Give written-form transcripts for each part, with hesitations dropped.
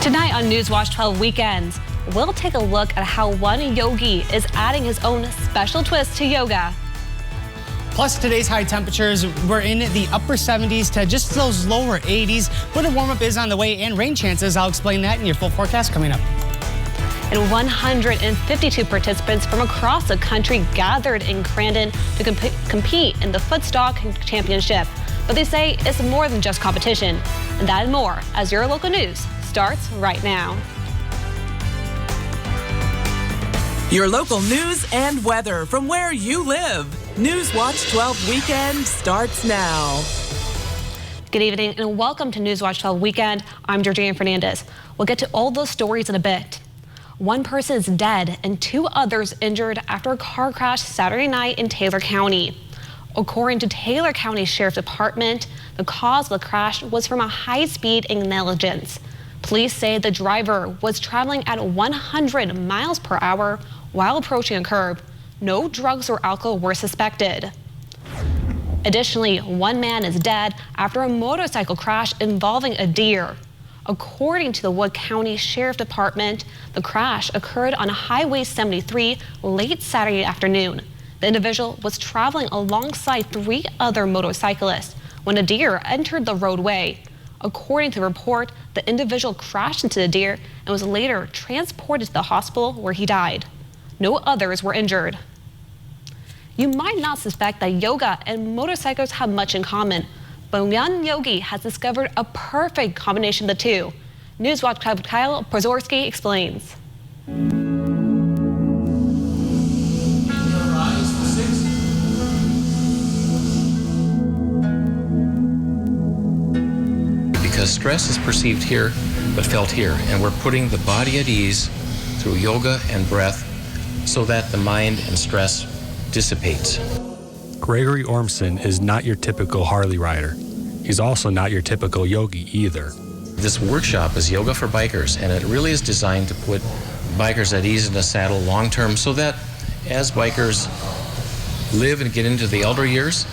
Tonight on Newswatch 12 Weekends, we'll take a look at how one yogi is adding his own special twist to yoga. Plus, today's high temperatures, we're in the upper 70s to just those lower 80s. But a warm-up is on the way and rain chances. I'll explain that in your full forecast coming up. And 152 participants from across the country gathered in Crandon to compete in the Footstock Championship. But they say it's more than just competition. And that and more as your local news starts right now. Your local news and weather from where you live. Newswatch 12 Weekend starts now. Good evening and welcome to Newswatch 12 Weekend. I'm Georgina Fernandez. We'll get to all those stories in a bit. One person is dead and 2 others injured after a car crash Saturday night in Taylor County. According to Taylor County Sheriff's Department, the cause of the crash was from a high-speed negligence. Police say the driver was traveling at 100 miles per hour while approaching a curb. No drugs or alcohol were suspected. Additionally, 1 man is dead after a motorcycle crash involving a deer. According to the Wood County Sheriff's Department, the crash occurred on Highway 73 late Saturday afternoon. The individual was traveling alongside 3 other motorcyclists when a deer entered the roadway. According to the report, the individual crashed into the deer and was later transported to the hospital where he died. No others were injured. You might not suspect that yoga and motorcycles have much in common, but one yogi has discovered a perfect combination of the two. Newswatch Kyle Pozorski explains. Because stress is perceived here, but felt here, and we're putting the body at ease through yoga and breath so that the mind and stress dissipates. Gregory Ormson is not your typical Harley rider. He's also not your typical yogi either. This workshop is yoga for bikers, and it really is designed to put bikers at ease in the saddle long term so that as bikers live and get into the elder years,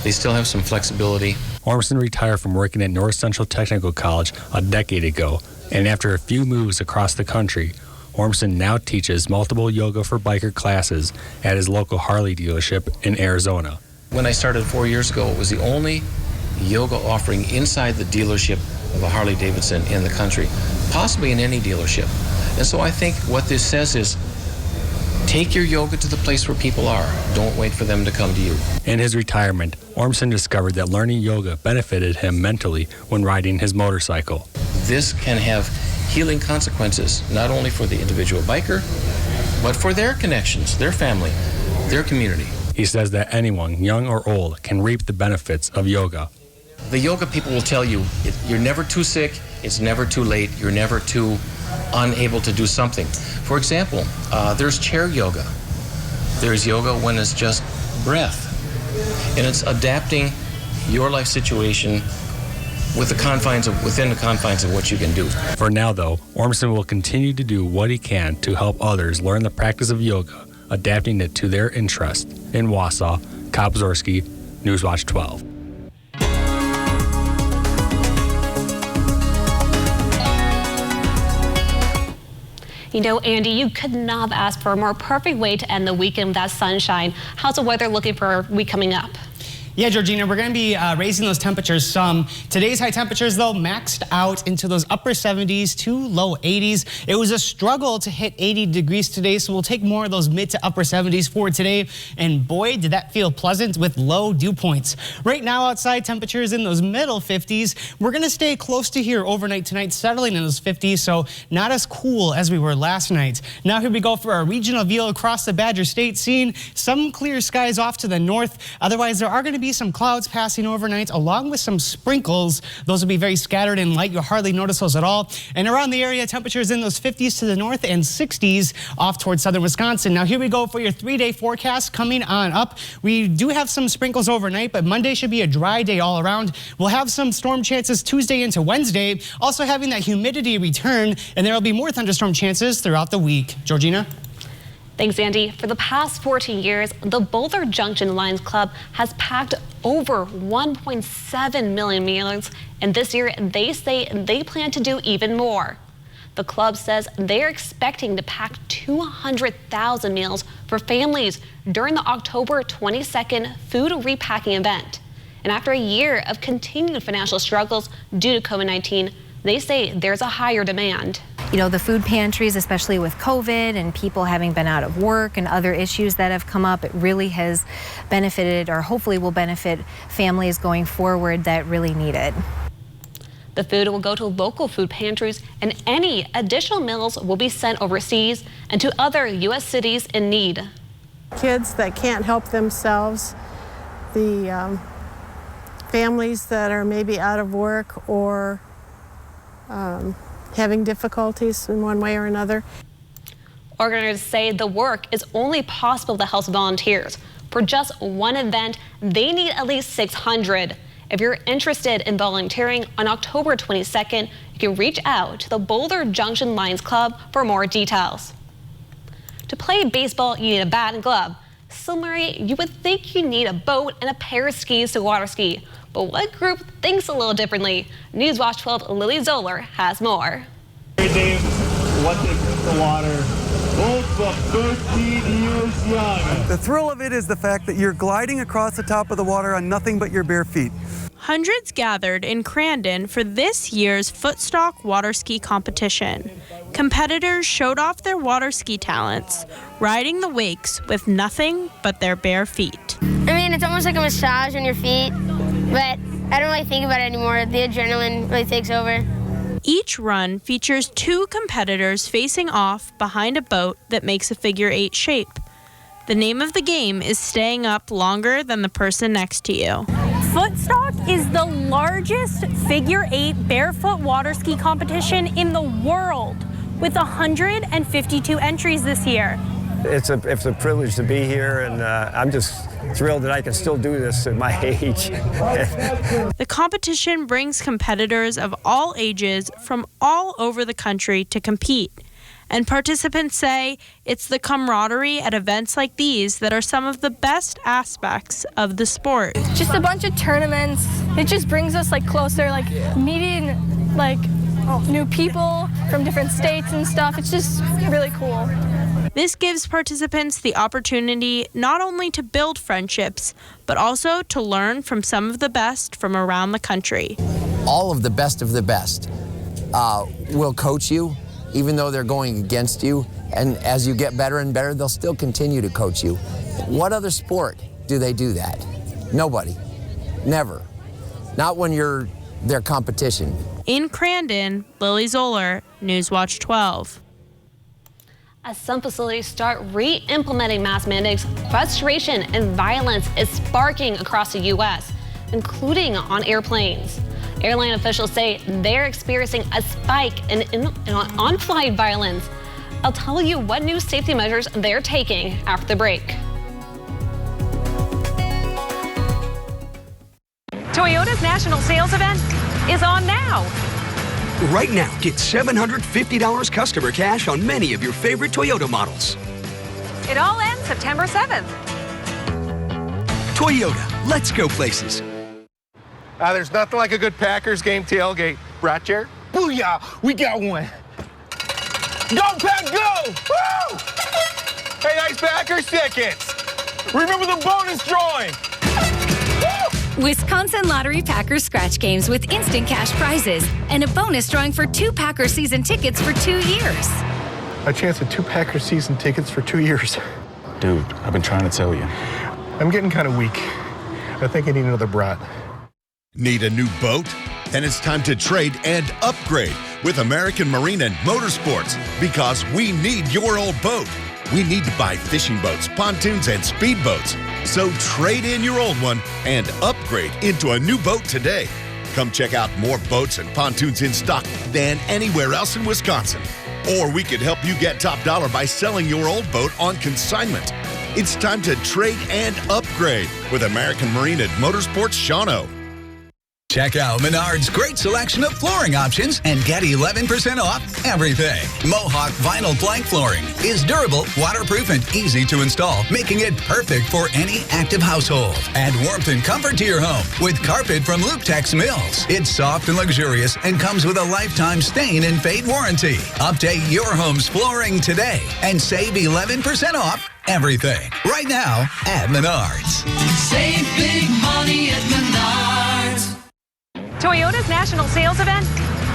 they still have some flexibility. Ormson retired from working at North Central Technical College a decade ago, and after a few moves across the country, Ormson now teaches multiple yoga for biker classes at his local Harley dealership in Arizona. When I started 4 years ago, it was the only yoga offering inside the dealership of a Harley Davidson in the country, possibly in any dealership. And so I think what this says is, take your yoga to the place where people are. Don't wait for them to come to you. In his retirement, Ormson discovered that learning yoga benefited him mentally when riding his motorcycle. This can have healing consequences, not only for the individual biker, but for their connections, their family, their community. He says that anyone, young or old, can reap the benefits of yoga. The yoga people will tell you, you're never too sick, it's never too late, you're never too unable to do something. For example, there's chair yoga. There's yoga when it's just breath. And it's adapting your life situation within the confines of what you can do. For now, though, Ormson will continue to do what he can to help others learn the practice of yoga, adapting it to their interest. In Wausau, Kyle Pozorski, Newswatch 12. You know, Andy, you could not have asked for a more perfect way to end the weekend without sunshine. How's the weather looking for our week coming up? Yeah, Georgina, we're going to be raising those temperatures some. Today's high temperatures, though, maxed out into those upper 70s to low 80s. It was a struggle to hit 80 degrees today, so we'll take more of those mid to upper 70s for today. And boy, did that feel pleasant with low dew points. Right now, outside temperatures in those middle 50s. We're going to stay close to here overnight tonight, settling in those 50s, so not as cool as we were last night. Now here we go for our regional view across the Badger State, seeing some clear skies off to the north. Otherwise, there are going to be some clouds passing overnight along with some sprinkles. Those will be very scattered and light. You'll hardly notice those at all. And around the area, temperatures in those 50s to the north and 60s off towards southern Wisconsin. Now here we go for your 3-day forecast coming on up. We do have some sprinkles overnight, but Monday should be a dry day all around. We'll have some storm chances Tuesday into Wednesday, also having that humidity return, and there will be more thunderstorm chances throughout the week. Georgina? Thanks, Andy. For the past 14 years, the Boulder Junction Lions Club has packed over 1.7 million meals, and this year they say they plan to do even more. The club says they're expecting to pack 200,000 meals for families during the October 22nd food repacking event. And after a year of continued financial struggles due to COVID-19, they say there's a higher demand. You know, the food pantries, especially with COVID and people having been out of work and other issues that have come up, it really has benefited, or hopefully will benefit, families going forward that really need it. The food will go to local food pantries, and any additional meals will be sent overseas and to other U.S. cities in need. Kids that can't help themselves, the families that are maybe out of work or having difficulties in one way or another. Organizers say the work is only possible with the help of volunteers. For just one event, they need at least 600. If you're interested in volunteering on October 22nd, you can reach out to the Boulder Junction Lions Club for more details. To play baseball, you need a bat and glove. Similarly, you would think you need a boat and a pair of skis to water ski. But what group thinks a little differently? Newswatch 12 Lily Zoller has more. Hey Dave, what's the water? Both 13 years young. The thrill of it is the fact that you're gliding across the top of the water on nothing but your bare feet. Hundreds gathered in Crandon for this year's footstock water ski competition. Competitors showed off their water ski talents, riding the wakes with nothing but their bare feet. I mean, it's almost like a massage on your feet, but I don't really think about it anymore. The adrenaline really takes over. Each run features two competitors facing off behind a boat that makes a figure-8 shape. The name of the game is staying up longer than the person next to you. Footstock is the largest figure-8 barefoot water ski competition in the world, with 152 entries this year. It's a privilege to be here, and I'm just thrilled that I can still do this at my age. The competition brings competitors of all ages from all over the country to compete. And participants say it's the camaraderie at events like these that are some of the best aspects of the sport. Just a bunch of tournaments. It just brings us closer, meeting new people from different states and stuff. It's just really cool. This gives participants the opportunity not only to build friendships, but also to learn from some of the best from around the country. All of the best will coach you, even though they're going against you. And as you get better and better, they'll still continue to coach you. What other sport do they do that? Nobody. Never. Not when you're their competition. In Crandon, Lily Zoller, Newswatch 12. As some facilities start re-implementing mask mandates, frustration and violence is sparking across the U.S., including on airplanes. Airline officials say they're experiencing a spike in on-flight violence. I'll tell you what new safety measures they're taking after the break. Toyota's national sales event is on now. Right now, get $750 customer cash on many of your favorite Toyota models. It all ends September 7th. Toyota, let's go places. There's nothing like a good Packers game tailgate. Right, Jared? Booyah! We got one. Go, Pack, go! Woo! Hey, nice Packers tickets. Remember the bonus drawing. Wisconsin Lottery Packers scratch games with instant cash prizes and a bonus drawing for 2 Packers season tickets for 2 years. A chance at 2 Packers season tickets for 2 years. Dude, I've been trying to tell you. I'm getting kind of weak. I think I need another brat. Need a new boat? Then it's time to trade and upgrade with American Marine and Motorsports, because we need your old boat. We need to buy fishing boats, pontoons, and speedboats. So trade in your old one and upgrade into a new boat today. Come check out more boats and pontoons in stock than anywhere else in Wisconsin. Or we could help you get top dollar by selling your old boat on consignment. It's time to trade and upgrade with American Marine and Motorsports Shawano. Check out Menard's great selection of flooring options and get 11% off everything. Mohawk vinyl plank flooring is durable, waterproof, and easy to install, making it perfect for any active household. Add warmth and comfort to your home with carpet from Luketex Mills. It's soft and luxurious and comes with a lifetime stain and fade warranty. Update your home's flooring today and save 11% off everything right now at Menards. Save big money at Menards. Toyota's national sales event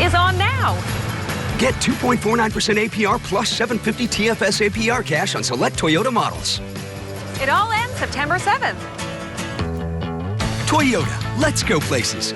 is on now. Get 2.49% APR plus 750 TFS APR cash on select Toyota models. It all ends September 7th. Toyota, let's go places.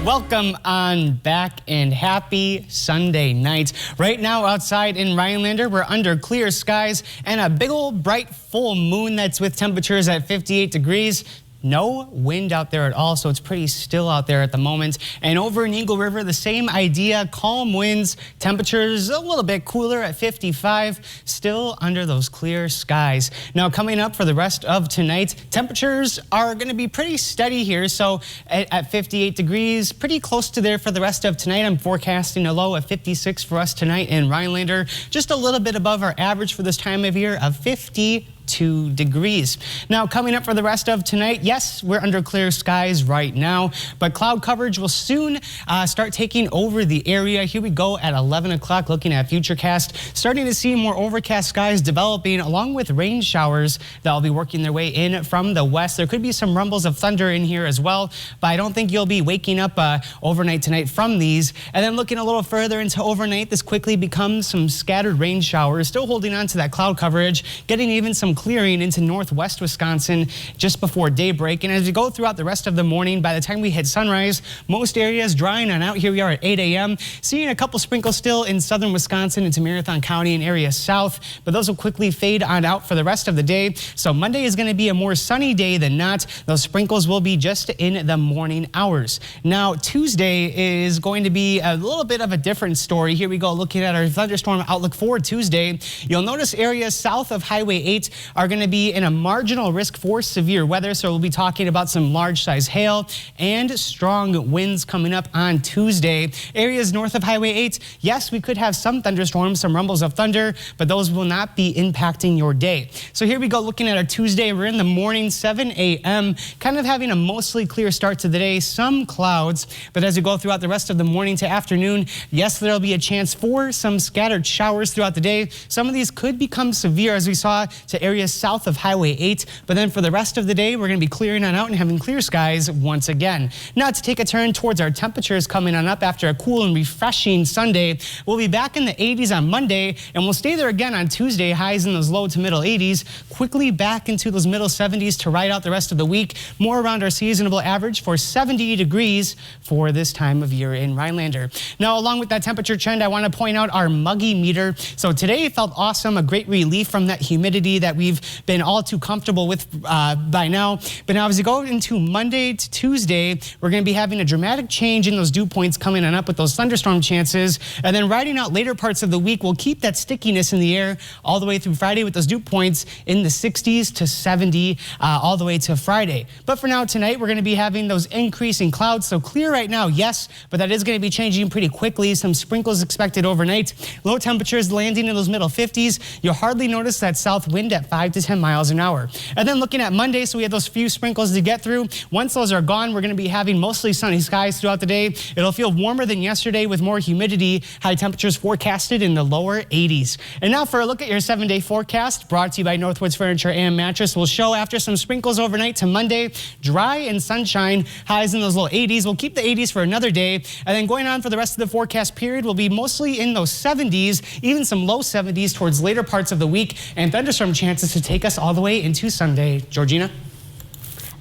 Welcome on back and happy Sunday night. Right now outside in Rhinelander, we're under clear skies and a big old bright full moon that's with temperatures at 58 degrees. No wind out there at all, so it's pretty still out there at the moment. And over in Eagle River, the same idea, calm winds, temperatures a little bit cooler at 55, still under those clear skies. Now coming up for the rest of tonight, temperatures are going to be pretty steady here, so at 58 degrees, pretty close to there for the rest of tonight. I'm forecasting a low of 56 for us tonight in Rhinelander, just a little bit above our average for this time of year of 52 degrees. Now coming up for the rest of tonight, yes, we're under clear skies right now, but cloud coverage will soon start taking over the area. Here we go at 11 o'clock looking at Futurecast, starting to see more overcast skies developing along with rain showers that will be working their way in from the west. There could be some rumbles of thunder in here as well, but I don't think you'll be waking up overnight tonight from these. And then looking a little further into overnight, this quickly becomes some scattered rain showers, still holding on to that cloud coverage, getting even some clearing into northwest Wisconsin just before daybreak. And as we go throughout the rest of the morning, by the time we hit sunrise, most areas drying on out. Here we are at 8 a.m. Seeing a couple sprinkles still in southern Wisconsin into Marathon County and areas south, but those will quickly fade on out for the rest of the day. So Monday is going to be a more sunny day than not. Those sprinkles will be just in the morning hours. Now Tuesday is going to be a little bit of a different story. Here we go looking at our thunderstorm outlook for Tuesday. You'll notice areas south of Highway 8 are going to be in a marginal risk for severe weather. So we'll be talking about some large size hail and strong winds coming up on Tuesday. Areas north of Highway 8, yes, we could have some thunderstorms, some rumbles of thunder, but those will not be impacting your day. So here we go looking at our Tuesday. We're in the morning, 7 a.m., kind of having a mostly clear start to the day, some clouds, but as we go throughout the rest of the morning to afternoon, yes, there'll be a chance for some scattered showers throughout the day. Some of these could become severe as we saw to areas south of Highway 8, but then for the rest of the day, we're going to be clearing on out and having clear skies once again. Now to take a turn towards our temperatures coming on up after a cool and refreshing Sunday, we'll be back in the 80s on Monday, and we'll stay there again on Tuesday, highs in those low to middle 80s, quickly back into those middle 70s to ride out the rest of the week, more around our seasonable average for 70 degrees for this time of year in Rhinelander. Now along with that temperature trend, I want to point out our muggy meter. So today felt awesome, a great relief from that humidity that we've been all too comfortable with by now. But now as we go into Monday to Tuesday, we're going to be having a dramatic change in those dew points coming on up with those thunderstorm chances. And then riding out later parts of the week, we'll keep that stickiness in the air all the way through Friday with those dew points in the 60s to 70 all the way to Friday. But for now tonight, we're going to be having those increasing clouds. So clear right now, yes, but that is going to be changing pretty quickly. Some sprinkles expected overnight. Low temperatures landing in those middle 50s. You'll hardly notice that south wind at 5 to 10 miles an hour. And then looking at Monday, so we have those few sprinkles to get through. Once those are gone, we're going to be having mostly sunny skies throughout the day. It'll feel warmer than yesterday with more humidity. High temperatures forecasted in the lower 80s. And now for a look at your 7-day forecast, brought to you by Northwoods Furniture and Mattress. We'll show after some sprinkles overnight to Monday, dry and sunshine, highs in those low 80s. We'll keep the 80s for another day. And then going on for the rest of the forecast period, we'll be mostly in those 70s, even some low 70s towards later parts of the week, and thunderstorm chances to take us all the way into Sunday. Georgina?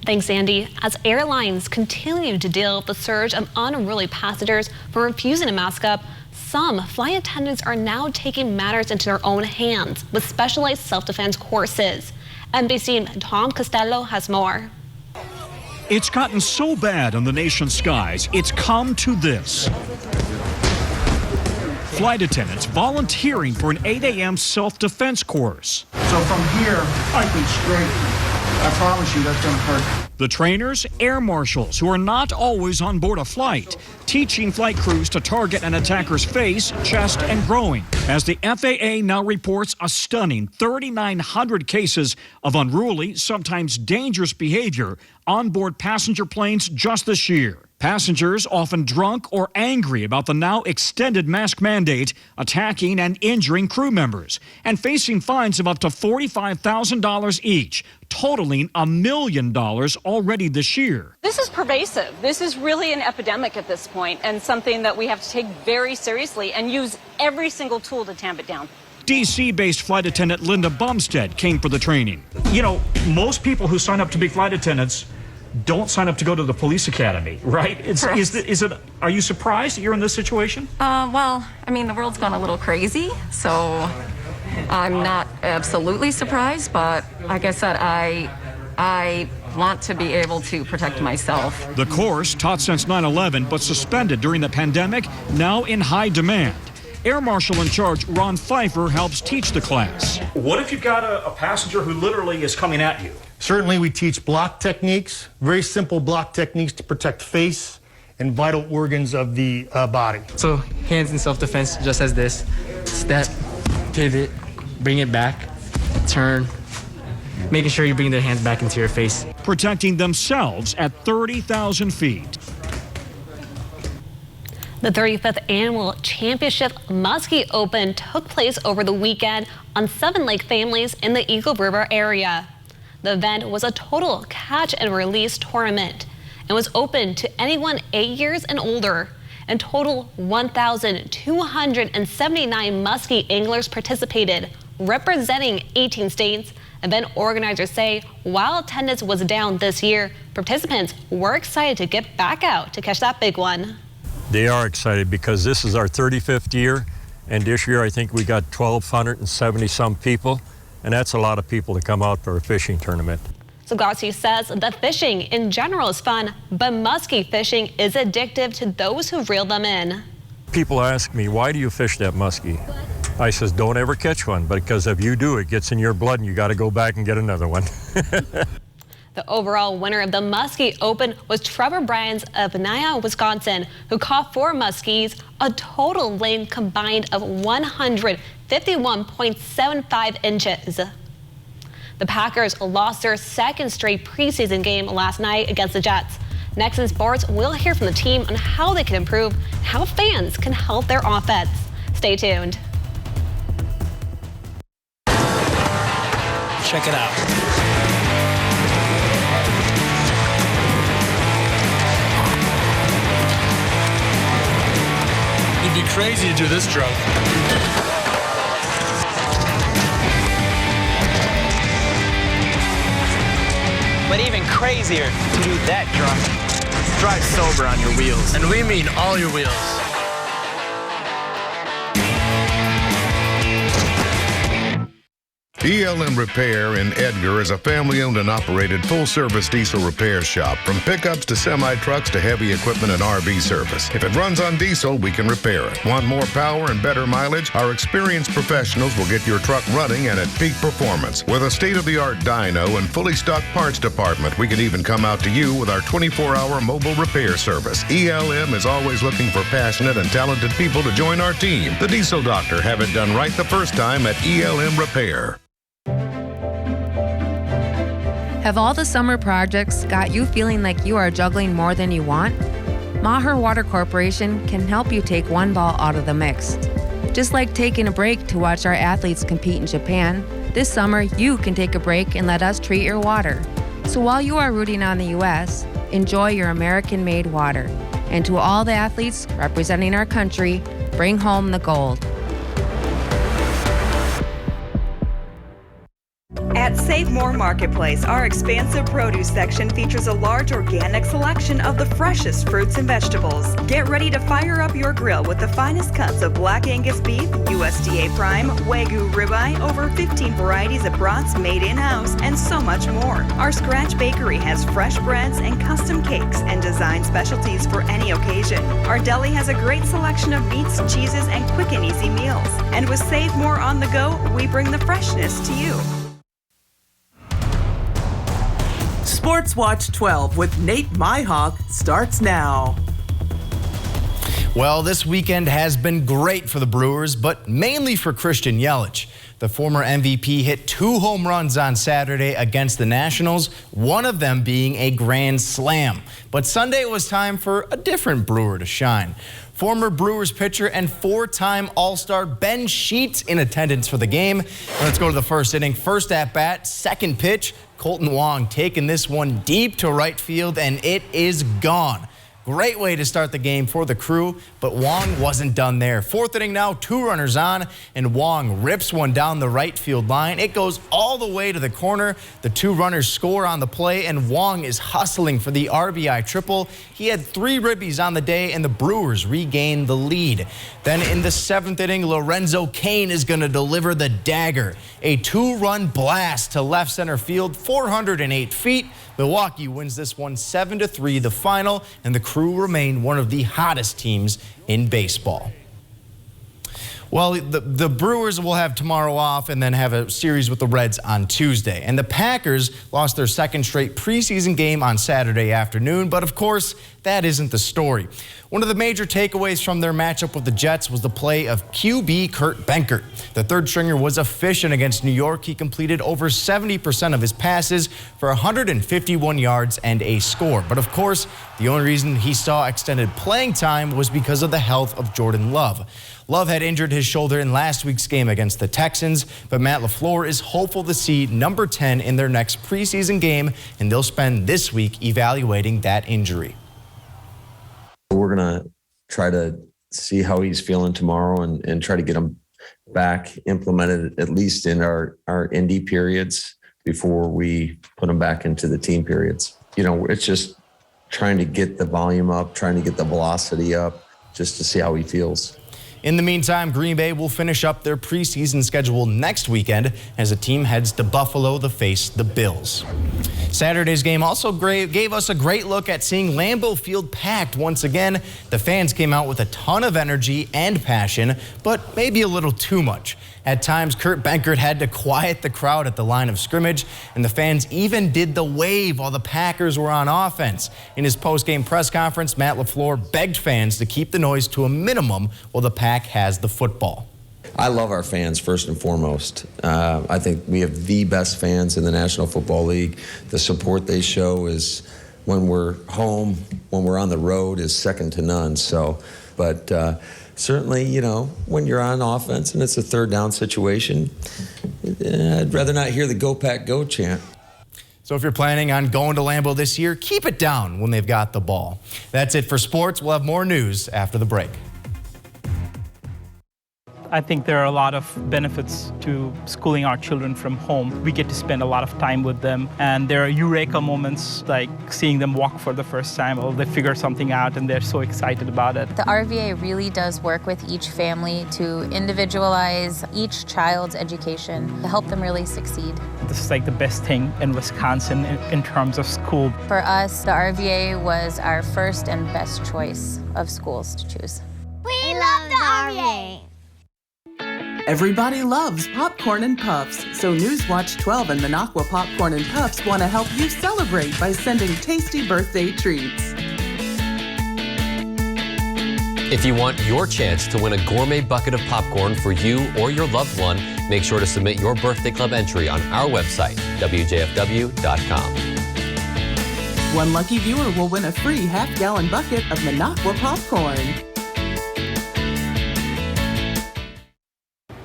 Thanks, Andy. As airlines continue to deal with the surge of unruly passengers for refusing to mask up, some flight attendants are now taking matters into their own hands with specialized self-defense courses. NBC's Tom Costello has more. It's gotten so bad on the nation's skies, it's come to this. flight attendants volunteering for an 8 a.m. self-defense course. So from here, I can straighten. I promise you that's going to hurt. The trainers, air marshals, who are not always on board a flight, teaching flight crews to target an attacker's face, chest, and groin. As the FAA now reports a stunning 3,900 cases of unruly, sometimes dangerous behavior on board passenger planes just this year. Passengers, often drunk or angry about the now extended mask mandate, attacking and injuring crew members, and facing fines of up to $45,000 each, totaling $1 million already this year. This is pervasive. This is really an epidemic at this point, and something that we have to take very seriously and use every single tool to tamp it down. D.C.-based flight attendant Linda Bumstead came for the training. You know, most people who sign up to be flight attendants don't sign up to go to the police academy, right? Are you surprised that you're in this situation? Well, I mean, the world's gone a little crazy, so I'm not absolutely surprised, but like I said, I want to be able to protect myself. The course, taught since 9/11 but suspended during the pandemic, now in high demand. Air Marshal in charge Ron Pfeiffer helps teach the class. What if you've got a passenger who literally is coming at you? Certainly we teach block techniques, very simple block techniques to protect face and vital organs of the body. So hands in self-defense, just as this. Step, pivot, bring it back, turn, making sure you bring their hands back into your face. Protecting themselves at 30,000 feet. The 35th Annual Championship Muskie Open took place over the weekend on 7 lake families in the Eagle River area. The event was a total catch and release tournament and was open to anyone 8 years and older. In total, 1,279 muskie anglers participated, representing 18 states. Event organizers say while attendance was down this year, participants were excited to get back out to catch that big one. They are excited because this is our 35th year, and this year I think we got 1,270 some people, and that's a lot of people to come out for a fishing tournament. So Garcia says that fishing in general is fun, but muskie fishing is addictive to those who reel them in. People ask me, why do you fish that muskie? I says, don't ever catch one, because if you do, it gets in your blood and you got to go back and get another one. The overall winner of the Muskie Open was Trevor Bryans of Naya, Wisconsin, who caught 4 muskies, a total length combined of 151.75 inches. The Packers lost their second straight preseason game last night against the Jets. Next in sports, we'll hear from the team on how they can improve and how fans can help their offense. Stay tuned. Check it out. You'd be crazy to do this drunk. But even crazier to do that drunk. Drive sober on your wheels. And we mean all your wheels. ELM Repair in Edgar is a family-owned and operated full-service diesel repair shop. From pickups to semi-trucks to heavy equipment and RV service. If it runs on diesel, we can repair it. Want more power and better mileage? Our experienced professionals will get your truck running and at peak performance. With a state-of-the-art dyno and fully stocked parts department, we can even come out to you with our 24-hour mobile repair service. ELM is always looking for passionate and talented people to join our team. The Diesel Doctor. Have it done right the first time at ELM Repair. Have all the summer projects got you feeling like you are juggling more than you want? Maher Water Corporation can help you take one ball out of the mix. Just like taking a break to watch our athletes compete in Japan, this summer you can take a break and let us treat your water. So while you are rooting on the U.S., enjoy your American-made water. And to all the athletes representing our country, bring home the gold. At At Save More Marketplace, our expansive produce section features a large organic selection of the freshest fruits and vegetables. Get ready to fire up your grill with the finest cuts of Black Angus beef, USDA Prime, Wagyu ribeye, over 15 varieties of brats made in-house, and so much more. Our Scratch Bakery has fresh breads and custom cakes and design specialties for any occasion. Our deli has a great selection of meats, cheeses, and quick and easy meals. And with Save More on the go, we bring the freshness to you. Sports Watch 12 with Nate Myhawk starts now. Well, this weekend has been great for the Brewers, but mainly for Christian Yelich. The former MVP hit 2 home runs on Saturday against the Nationals, one of them being a grand slam. But Sunday it was time for a different Brewer to shine. Former Brewers pitcher and 4-time All-Star Ben Sheets in attendance for the game. Let's go to the first inning. First at bat, second pitch. Colton Wong taking this one deep to right field, and it is gone. Great way to start the game for the Crew, but Wong wasn't done there. Fourth inning now, 2 runners on, and Wong rips one down the right field line. It goes all the way to the corner. The 2 runners score on the play, and Wong is hustling for the RBI triple. He had 3 ribbies on the day, and the Brewers regain the lead. Then in the 7th inning, Lorenzo Cain is going to deliver the dagger. A 2-run blast to left center field, 408 feet. Milwaukee wins this one 7-3, the final, and the Crew remain one of the hottest teams in baseball. Well, the Brewers will have tomorrow off and then have a series with the Reds on Tuesday. And the Packers lost their second straight preseason game on Saturday afternoon, but of course, that isn't the story. One of the major takeaways from their matchup with the Jets was the play of QB Kurt Benkert. The third stringer was efficient against New York. He completed over 70% of his passes for 151 yards and a score. But of course, the only reason he saw extended playing time was because of the health of Jordan Love. Love had injured his shoulder in last week's game against the Texans, but Matt LaFleur is hopeful to see number 10 in their next preseason game, and they'll spend this week evaluating that injury. We're going to try to see how he's feeling tomorrow and try to get him back implemented, at least in our indie periods, before we put him back into the team periods. You know, it's just trying to get the volume up, trying to get the velocity up, just to see how he feels. In the meantime, Green Bay will finish up their preseason schedule next weekend as the team heads to Buffalo to face the Bills. Saturday's game also gave us a great look at seeing Lambeau Field packed once again. The fans came out with a ton of energy and passion, but maybe a little too much. At times, Kurt Benkert had to quiet the crowd at the line of scrimmage, and the fans even did the wave while the Packers were on offense. In his post-game press conference, Matt LaFleur begged fans to keep the noise to a minimum while the Pack has the football. I love our fans, first and foremost. I think we have the best fans in the National Football League. The support they show is, when we're home, when we're on the road, is second to none. But certainly, you know, when you're on offense and it's a third down situation, I'd rather not hear the "Go Pack Go" chant. So if you're planning on going to Lambeau this year, keep it down when they've got the ball. That's it for sports. We'll have more news after the break. I think there are a lot of benefits to schooling our children from home. We get to spend a lot of time with them, and there are eureka moments like seeing them walk for the first time, or they figure something out and they're so excited about it. The RVA really does work with each family to individualize each child's education to help them really succeed. This is like the best thing in Wisconsin in terms of school. For us, the RVA was our first and best choice of schools to choose. We love the RVA. Everybody loves popcorn and puffs, so Newswatch 12 and MINOCQUA Popcorn and Puffs want to help you celebrate by sending tasty birthday treats. If you want your chance to win a gourmet bucket of popcorn for you or your loved one, make sure to submit your birthday club entry on our website, WJFW.com. One lucky viewer will win a free half-gallon bucket of MINOCQUA popcorn.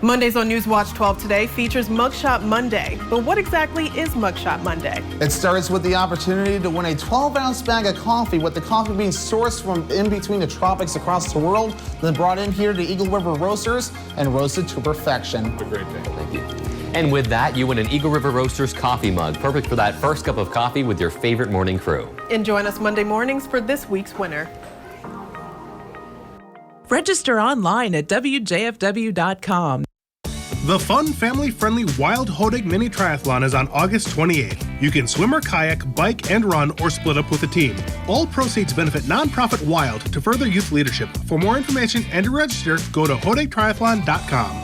Mondays on Newswatch 12 today features Mugshot Monday. But what exactly is Mugshot Monday? It starts with the opportunity to win a 12-ounce bag of coffee, with the coffee being sourced from in between the tropics across the world, then brought in here to Eagle River Roasters and roasted to perfection. Have a great day. Thank you. And with that, you win an Eagle River Roasters coffee mug, perfect for that first cup of coffee with your favorite morning crew. And join us Monday mornings for this week's winner. Register online at WJFW.com. The fun, family-friendly Wild Hodig Mini Triathlon is on August 28th. You can swim or kayak, bike and run, or split up with a team. All proceeds benefit nonprofit Wild to further youth leadership. For more information and to register, go to hodigtriathlon.com.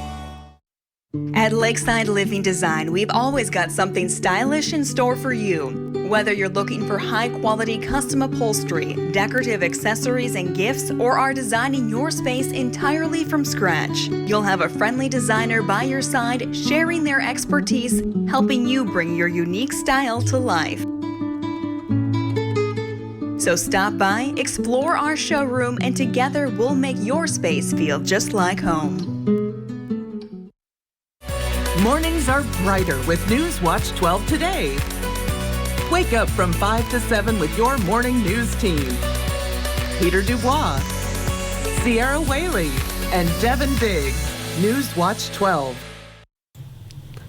At Lakeside Living Design, we've always got something stylish in store for you. Whether you're looking for high-quality custom upholstery, decorative accessories and gifts, or are designing your space entirely from scratch, you'll have a friendly designer by your side sharing their expertise, helping you bring your unique style to life. So stop by, explore our showroom, and together we'll make your space feel just like home. Mornings are brighter with Newswatch 12 today. Wake up from 5 to 7 with your morning news team. Peter Dubois, Sierra Whaley, and Devin Biggs. Newswatch 12.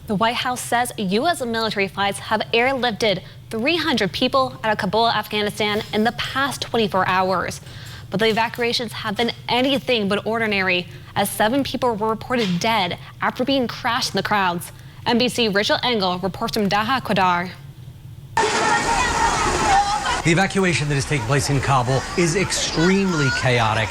The White House says U.S. military flights have airlifted 300 people out of Kabul, Afghanistan in the past 24 hours. But the evacuations have been anything but ordinary, as 7 people were reported dead after being crashed in the crowds. NBC Rachel Engel reports from Daha Qadar. The evacuation that is taking place in Kabul is extremely chaotic.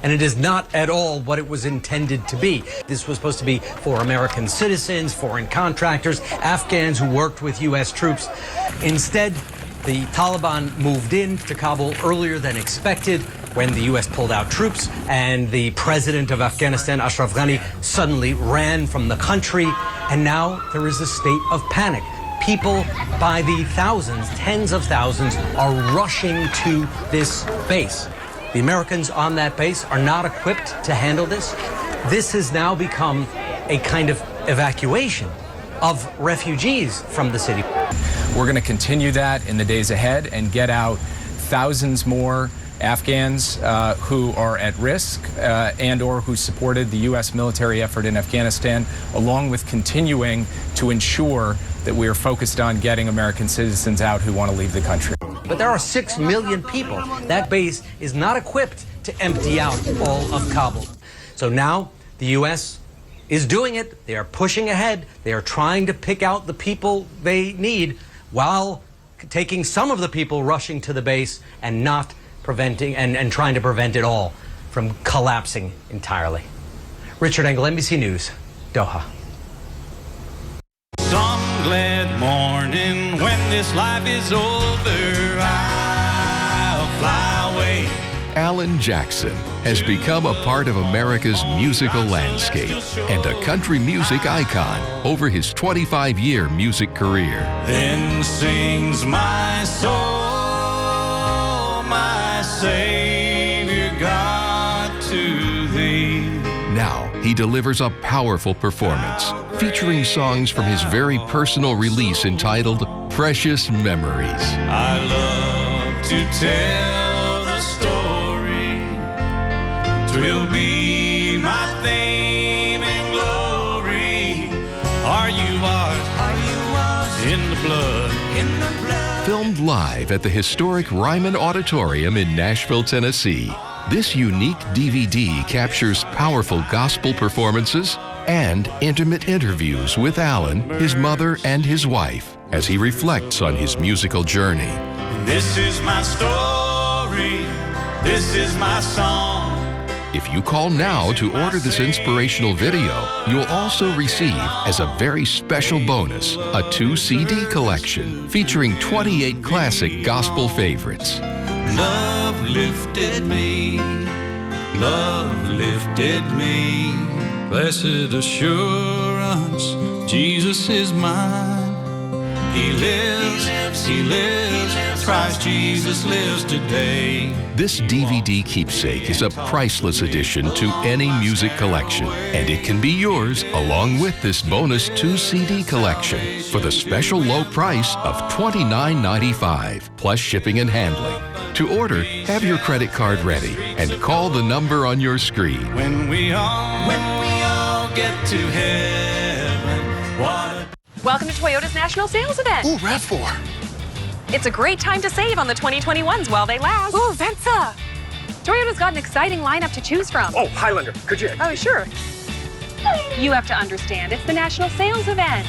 And it is not at all what it was intended to be. This was supposed to be for American citizens, foreign contractors, Afghans who worked with U.S. troops. Instead, the Taliban moved in to Kabul earlier than expected when the U.S. pulled out troops, and the president of Afghanistan, Ashraf Ghani, suddenly ran from the country, and now there is a state of panic. People by the thousands, tens of thousands, are rushing to this base. The Americans on that base are not equipped to handle this. This has now become a kind of evacuation of refugees from the city. We're going to continue that in the days ahead and get out thousands more Afghans who are at risk and or who supported the U.S. military effort in Afghanistan, along with continuing to ensure that we are focused on getting American citizens out who want to leave the country. But there are 6 million people. That base is not equipped to empty out all of Kabul. So now the U.S. is doing it. They are pushing ahead. They are trying to pick out the people they need while taking some of the people rushing to the base and not preventing and trying to prevent it all from collapsing entirely. Richard Engel, NBC News, Doha. Some glad morning when this life is over, I'll fly away. Alan Jackson has become a part of America's musical landscape and a country music icon over his 25-year music career. Then sings my soul, my Savior God, to thee. Now he delivers a powerful performance featuring songs from his very personal release entitled Precious Memories. I love to tell the story. 'Twill be my fame and glory. Are you ours in the blood? Filmed live at the historic Ryman Auditorium in Nashville, Tennessee. This unique DVD captures powerful gospel performances and intimate interviews with Alan, his mother, and his wife as he reflects on his musical journey. This is my story. This is my song. If you call now to order this inspirational video, you'll also receive, as a very special bonus, a 2-CD collection featuring 28 classic gospel favorites. Love lifted me. Love lifted me. Blessed assurance, Jesus is mine. He lives, he lives, Christ Jesus lives today. This DVD keepsake is a priceless addition to any music collection, and it can be yours along with this bonus 2-CD collection for the special low price of $29.95 plus shipping and handling. To order, have your credit card ready and call the number on your screen. When we all get to heaven. Welcome to Toyota's National Sales Event. Ooh, RAV4. It's a great time to save on the 2021s while they last. Ooh, Venza. Toyota's got an exciting lineup to choose from. Oh, Highlander, could you? Oh, sure. You have to understand, it's the National Sales Event.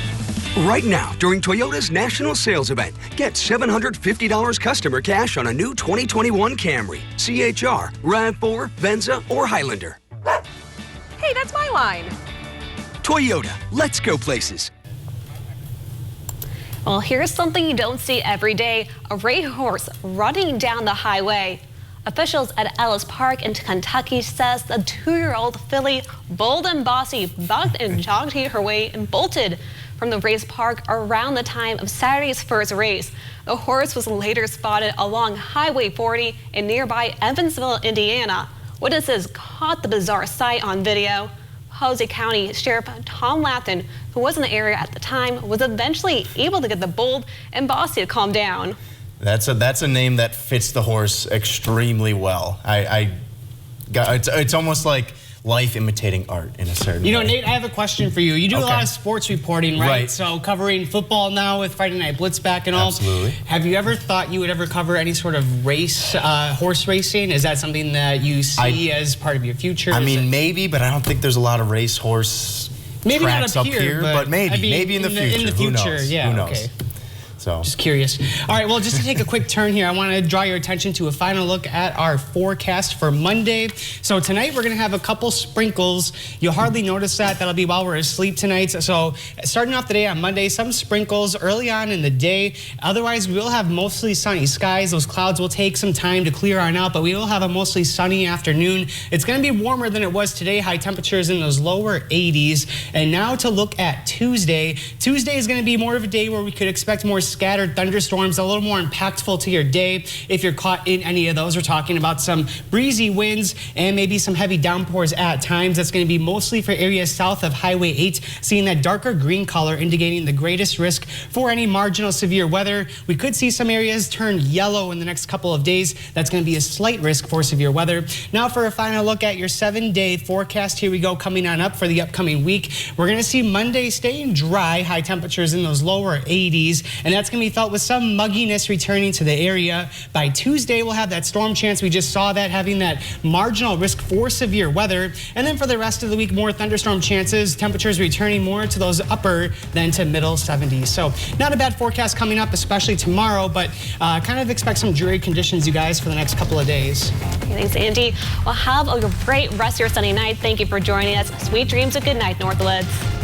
Right now, during Toyota's National Sales Event, get $750 customer cash on a new 2021 Camry, CHR, RAV4, Venza, or Highlander. Hey, that's my line. Toyota, let's go places. Well, here's something you don't see every day, a racehorse running down the highway. Officials at Ellis Park in Kentucky says the 2-year-old filly, bold and bossy, bucked and jogged her way and bolted from the race park around the time of Saturday's first race. The horse was later spotted along Highway 40 in nearby Evansville, Indiana. Witnesses caught the bizarre sight on video. Posey County Sheriff Tom Lathan, who was in the area at the time, was eventually able to get the bold and bossy to calm down. That's a name that fits the horse extremely well. It's almost like life imitating art in a certain way. Nate, I have a question for you. You do a lot of sports reporting, right? Right. So covering football now with Friday Night Blitz back and all. Absolutely. Have you ever thought you would ever cover any sort of race, horse racing? Is that something that you see as part of your future? I mean, maybe, but I don't think there's a lot of race horse tracks up here, but maybe in the future. In the future, Who knows? yeah. Who knows? Okay. So. Just curious. All right, well, just to take a quick turn here, I want to draw your attention to a final look at our forecast for Monday. So tonight we're going to have a couple sprinkles. You'll hardly notice that. That'll be while we're asleep tonight. So starting off the day on Monday, some sprinkles early on in the day. Otherwise, we will have mostly sunny skies. Those clouds will take some time to clear on out, but we will have a mostly sunny afternoon. It's going to be warmer than it was today. High temperatures in those lower 80s. And now to look at Tuesday. Tuesday is going to be more of a day where we could expect more scattered thunderstorms, a little more impactful to your day. If you're caught in any of those, we're talking about some breezy winds and maybe some heavy downpours at times. That's going to be mostly for areas south of Highway 8, seeing that darker green color indicating the greatest risk for any marginal severe weather. We could see some areas turn yellow in the next couple of days. That's going to be a slight risk for severe weather. Now for a final look at your 7-day forecast. Here we go, coming on up for the upcoming week. We're going to see Monday staying dry, high temperatures in those lower 80s, and that's going to be felt with some mugginess returning to the area. By Tuesday, we'll have that storm chance. We just saw that, having that marginal risk for severe weather. And then for the rest of the week, more thunderstorm chances, temperatures returning more to those upper than to middle 70s. So not a bad forecast coming up, especially tomorrow, but kind of expect some dreary conditions, you guys, for the next couple of days. Thanks, Andy. Well, have a great rest of your Sunday night. Thank you for joining us. Sweet dreams and good night, Northwoods.